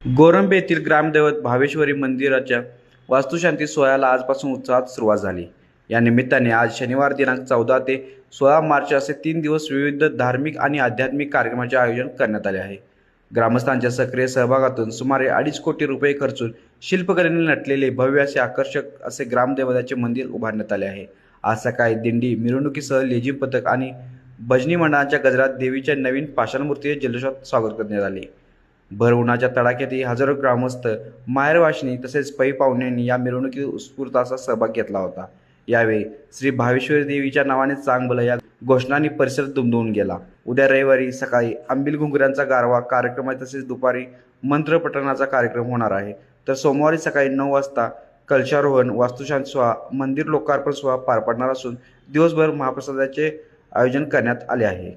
गोरंबे येथील ग्रामदैवत भावेश्वरी मंदिराच्या वास्तुशांती सोहळ्याला आजपासून उत्साहात सुरुवात झाली। या निमित्ताने आज शनिवार दिनांक 14 ते 16 मार्च असे 3 दिवस विविध धार्मिक आणि आध्यात्मिक कार्यक्रमाचे आयोजन करण्यात आले आहे। ग्रामस्थांच्या सक्रिय सहभागातून सुमारे 2.5 कोटी रुपये खर्चून शिल्पकलेने नटलेले भव्य असे आकर्षक असे ग्रामदैवताचे मंदिर उभारण्यात आले आहे। आज सकाळी दिंडी मिरवणुकीसह लेझिम पथक आणि भजनी मंडळांच्या गजरात देवीच्या नवीन पाषाण मूर्तीचे जल्लोषात स्वागत करण्यात आले। भर उन्हाच्या तडाख्यातही हजारो ग्रामस्थ, माहेरवाशिणी तसेच पै पाहुण्यांनी या मिरवणुकीत उत्स्फूर्त असा सहभाग घेतला होता। यावेळी श्री भावेश्वरी देवीच्या नावाने चांग भलं या घोषणांनी परिसर दुमदुमून गेला। उद्या रविवारी सकाळी अंबिल घुंगुरांचा गारवा कार्यक्रम आहे, तसेच दुपारी मंत्रपठणाचा कार्यक्रम होणार आहे, तर सोमवारी सकाळी 9 वाजता कलशारोहण, वास्तुशांती सोहळा, मंदिर लोकार्पण सोहळा पार पडणार असून दिवसभर महाप्रसादाचे आयोजन करण्यात आले आहे।